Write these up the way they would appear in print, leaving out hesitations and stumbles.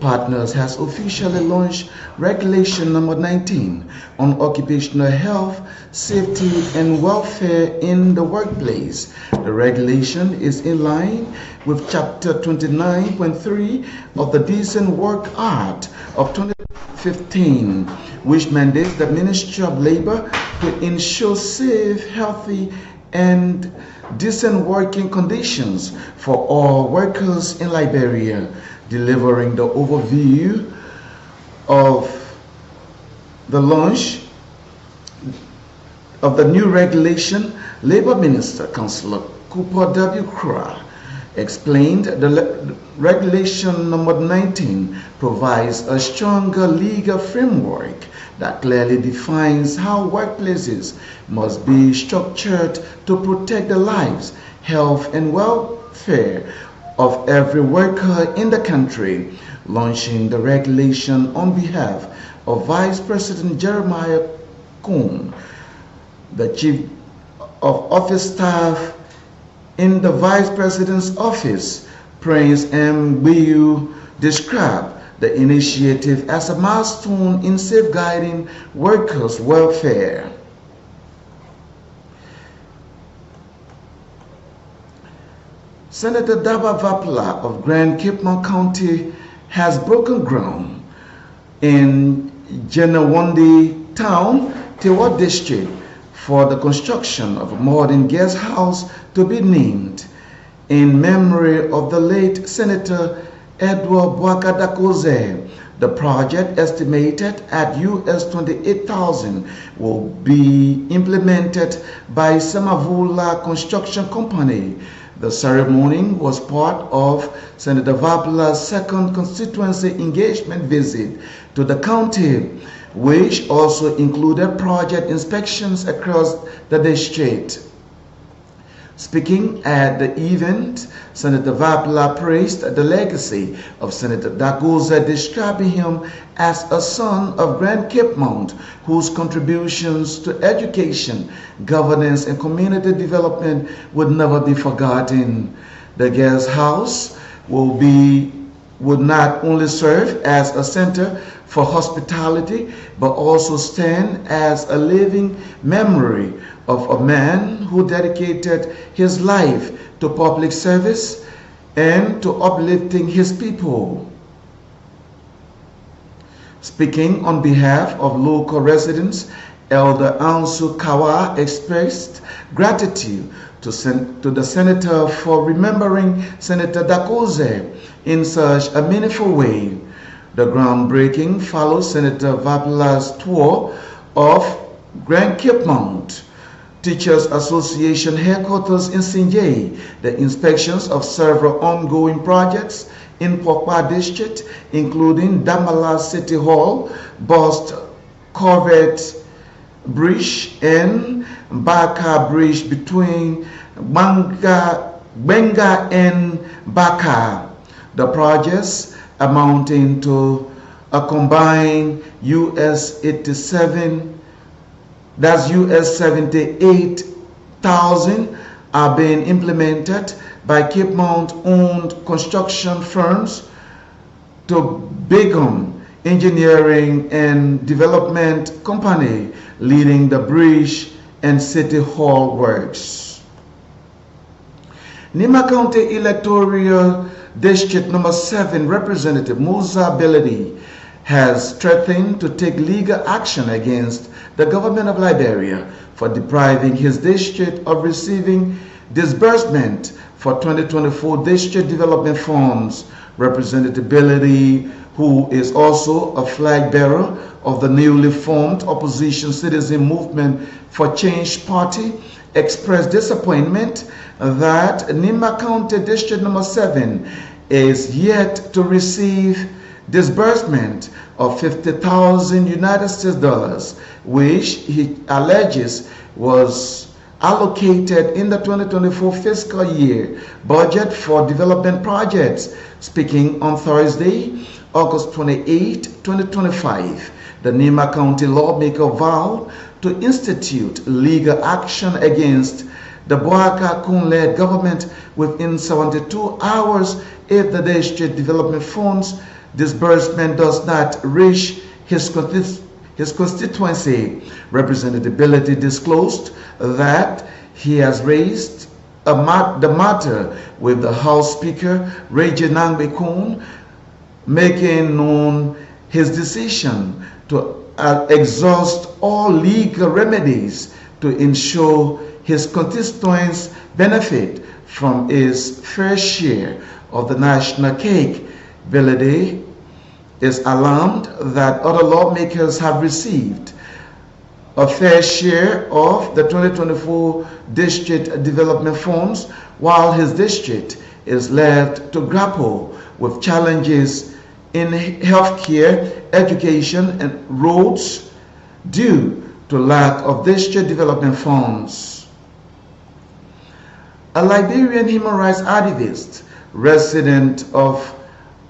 partners has officially launched Regulation number 19 on occupational health, safety, and welfare in the workplace. The regulation is in line with Chapter 29.3 of the Decent Work Act of 2015, which mandates the Ministry of Labor to ensure safe, healthy, and decent working conditions for all workers in Liberia. Delivering the overview of the launch of the new regulation, Labor Minister Councillor Cooper W. Kra explained the Regulation number 19 provides a stronger legal framework that clearly defines how workplaces must be structured to protect the lives, health, and welfare of every worker in the country. Launching the regulation on behalf of Vice President Jeremiah Kuhn, the Chief of Office Staff in the Vice President's Office, Prince M. Biu, described the initiative as a milestone in safeguarding workers' welfare. Senator Daba Vapla of Grand Cape Mount County has broken ground in Jenawandi Town, Tewa District, for the construction of a modern guest house to be named in memory of the late Senator Edward Bwakadakoze. The project, estimated at US $28,000, will be implemented by Samavula Construction Company. The ceremony was part of Senator Vapla's second constituency engagement visit to the county, which also included project inspections across the district. Speaking at the event, Senator Vapla praised the legacy of Senator Dagoza, describing him as a son of Grand Cape Mount, whose contributions to education, governance, and community development would never be forgotten. The guest house would not only serve as a center for hospitality, but also stand as a living memory of a man who dedicated his life to public service and to uplifting his people. Speaking on behalf of local residents, Elder Ansu Kawa expressed gratitude to the Senator for remembering Senator Dakoze in such a meaningful way. The groundbreaking follows Senator Vapla's tour of Grand Cape Mount, Teachers Association headquarters in Sinjay, the inspections of several ongoing projects in Pokwa District, including Damala City Hall, Bost Corvette Bridge, and Baka Bridge between Benga and Baka. The projects amounting to a combined US 78,000 are being implemented by Cape Mount-owned construction firms to Begum Engineering and Development Company, leading the bridge and City Hall works. Nima County Electoral District number 7 Representative Musa Beledi has threatened to take legal action against the government of Liberia for depriving his district of receiving disbursement for 2024 district development funds. Representative Beledi, who is also a flag bearer of the newly formed Opposition Citizen Movement for Change Party, expressed disappointment that Nima County District number 7 is yet to receive disbursement of 50,000 United States dollars, which he alleges was allocated in the 2024 fiscal year budget for development projects. Speaking on Thursday, August 28, 2025, the Nima County lawmaker vowed to institute legal action against the Boaka Kun-led government within 72 hours if the district development funds disbursement does not reach his constituency. Representative Bility disclosed that he has raised the matter with the House Speaker, Reggie Nangbe-Kun, making known his decision to exhaust all legal remedies to ensure his constituents benefit from his fair share of the national cake. Bility is alarmed that other lawmakers have received a fair share of the 2024 district development funds, while his district is left to grapple with challenges in healthcare, education, and roads due to lack of district development funds. A Liberian human rights activist, resident of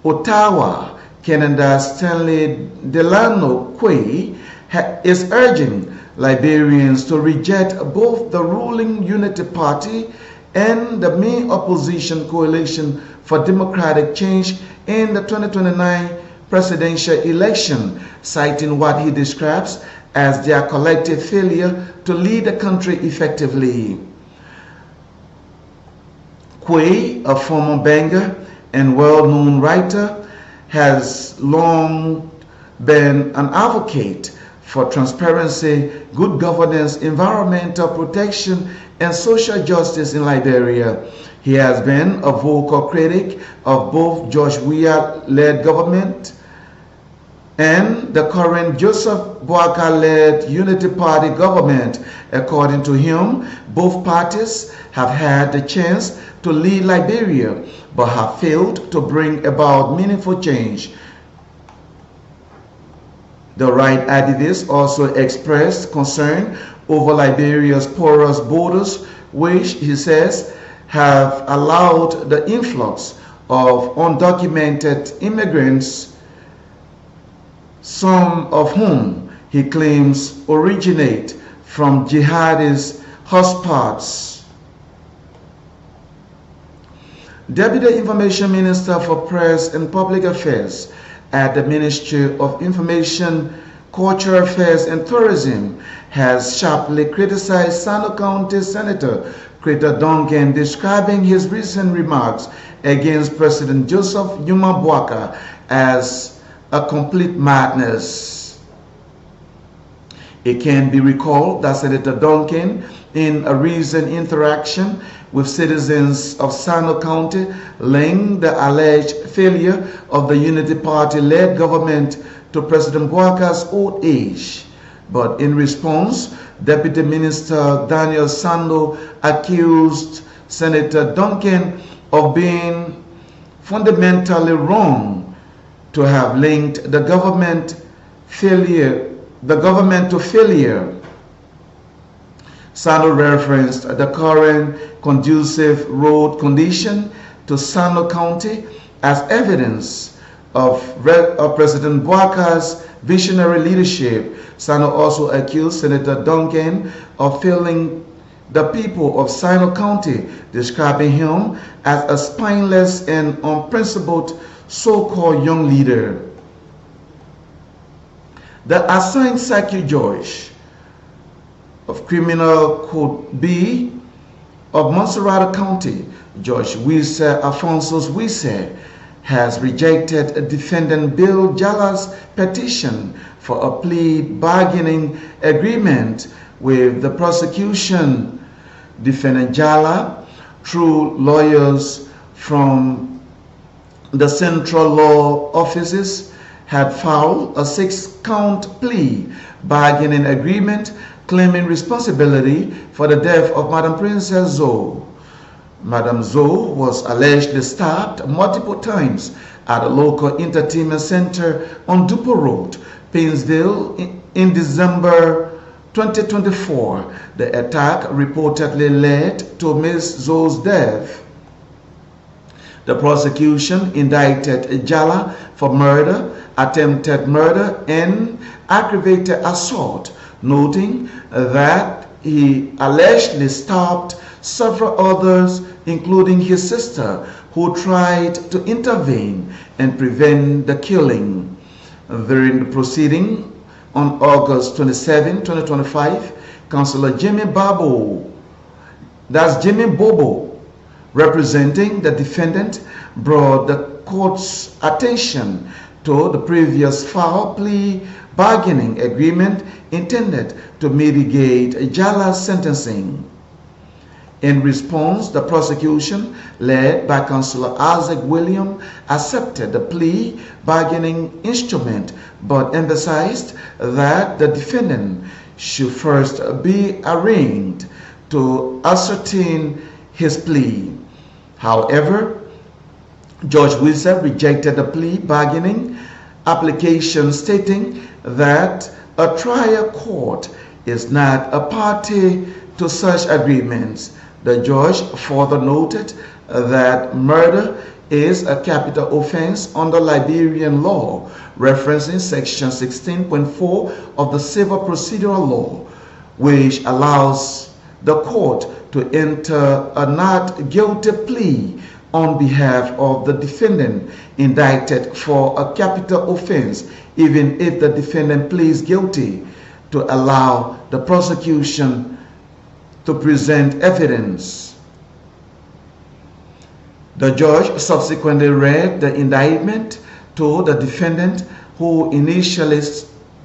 Ottawa, Canada, Stanley Delano Quay, is urging Liberians to reject both the ruling Unity Party and the main opposition Coalition for Democratic Change in the 2029 presidential election, citing what he describes as their collective failure to lead the country effectively. Quay, a former banker and well-known writer, has long been an advocate for transparency, good governance, environmental protection, and social justice in Liberia. He has been a vocal critic of both George Weah-led government and the current Joseph Boakai-led Unity Party government. According to him, both parties have had the chance to lead Liberia, but have failed to bring about meaningful change. The right activists also expressed concern over Liberia's porous borders, which he says have allowed the influx of undocumented immigrants, some of whom he claims originate from jihadist hotspots. Deputy Information Minister for Press and Public Affairs at the Ministry of Information, Cultural Affairs and Tourism has sharply criticized Sano County Senator Krita Duncan, describing his recent remarks against President Joseph Yuma Boakai as a complete madness. It can be recalled that Senator Duncan, in a recent interaction with citizens of Sano County, linked the alleged failure of the Unity Party-led government to President Boakai's old age. But in response, Deputy Minister Daniel Sando accused Senator Duncan of being fundamentally wrong to have linked the government to failure. Sando referenced the current conducive road condition to Sano County as evidence of President Boakai's visionary leadership. Sano also accused Senator Duncan of failing the people of Sano County, describing him as a spineless and unprincipled so-called young leader. The assigned circuit judge of Criminal Code B of Montserrat County, Judge Alfonso Wisse, has rejected defendant Bill Jala's petition for a plea bargaining agreement with the prosecution. Defendant Jala, through lawyers from the Central Law Offices, had filed a 6-count plea bargaining agreement claiming responsibility for the death of Madam Princess Zoe. Madam Zoe was allegedly stabbed multiple times at a local entertainment center on Dupo Road, Painesville, in December 2024. The attack reportedly led to Ms. Zoe's death. The prosecution indicted Jala for murder, attempted murder, and aggravated assault, noting that he allegedly stabbed several others, including his sister, who tried to intervene and prevent the killing. During the proceeding on August 27, 2025, Councillor Jimmy Bobo, representing the defendant, brought the court's attention to the previous foul plea bargaining agreement intended to mitigate Jala's sentencing. In response, the prosecution, led by Councillor Isaac William, accepted the plea bargaining instrument but emphasized that the defendant should first be arraigned to ascertain his plea. However, Judge Wilson rejected the plea bargaining application, stating that a trial court is not a party to such agreements. The judge further noted that murder is a capital offense under Liberian law, referencing Section 16.4 of the Civil Procedural Law, which allows the court to enter a not guilty plea on behalf of the defendant indicted for a capital offense, even if the defendant pleads guilty, to allow the prosecution to present evidence. The judge subsequently read the indictment to the defendant, who initially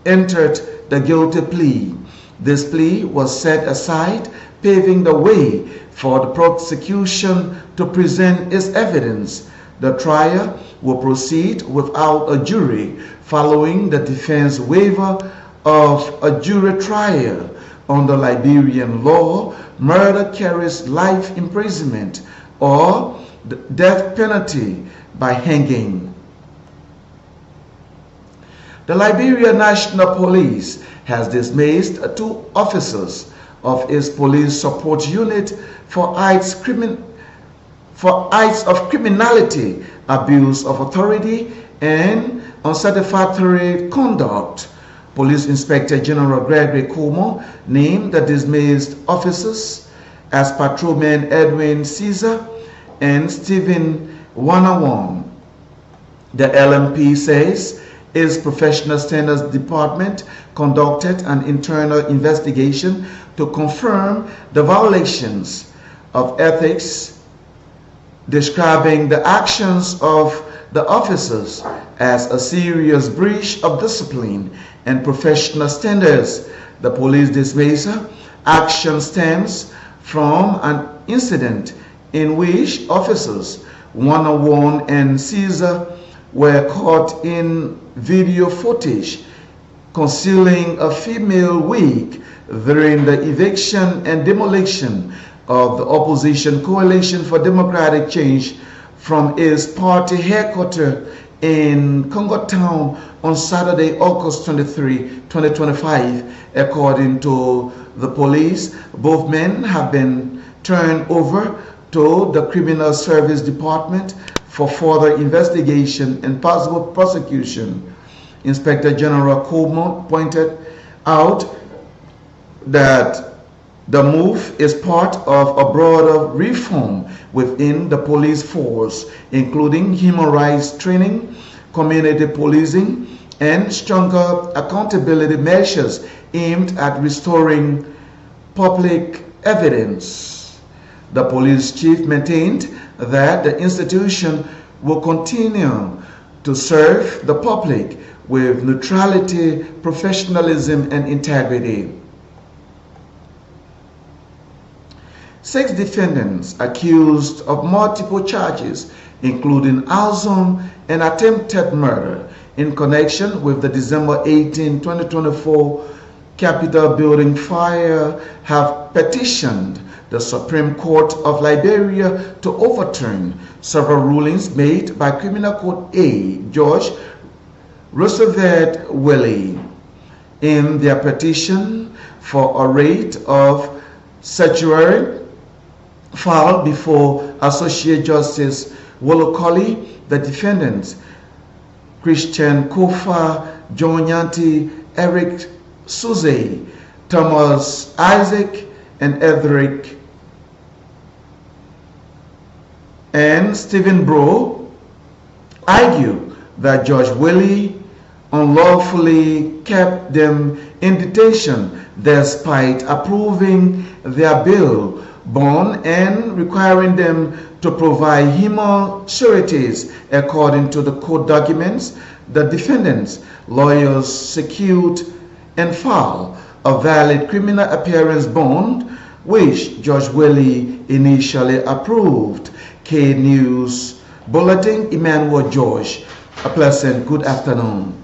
entered the guilty plea. This plea was set aside, paving the way for the prosecution to present its evidence. The trial will proceed without a jury following the defense waiver of a jury trial. Under Liberian law, murder carries life imprisonment or the death penalty by hanging. The Liberia National Police has dismissed 2 officers of its police support unit for acts of criminality, abuse of authority, and unsatisfactory conduct. Police Inspector General Gregory Cuomo named the dismissed officers as Patrolman Edwin Caesar and Stephen Wanawan. The LMP says its Professional Standards Department conducted an internal investigation to confirm the violations of ethics, describing the actions of the officers as a serious breach of discipline and professional standards. The police dismissal action stems from an incident in which officers Wanawan and Caesar were caught in video footage concealing a female wig during the eviction and demolition of the opposition Coalition for Democratic Change from its party headquarters in Congo Town on Saturday, August 23, 2025. According to the police, both men have been turned over to the Criminal Service Department for further investigation and possible prosecution. Inspector General Cuomo pointed out that the move is part of a broader reform within the police force, including human rights training, community policing, and stronger accountability measures aimed at restoring public evidence. The police chief maintained that the institution will continue to serve the public with neutrality, professionalism, and integrity. 6 defendants accused of multiple charges, including arson and attempted murder, in connection with the December 18, 2024 Capitol building fire, have petitioned the Supreme Court of Liberia to overturn several rulings made by Criminal Court A Judge Roosevelt Willie. In their petition for a writ of certiorari filed before Associate Justice Wolokoli, the defendants Christian Kofa, John Yanti, Eric Suze, Thomas Isaac, and Edric and Stephen Bro argued that Judge Willie unlawfully kept them in detention despite approving their bail bond and requiring them to provide him sureties. According to the court documents, the defendants' lawyers secured and filed a valid criminal appearance bond, which Judge Willie initially approved. K News Bulletin, Emmanuel George. A pleasant good afternoon.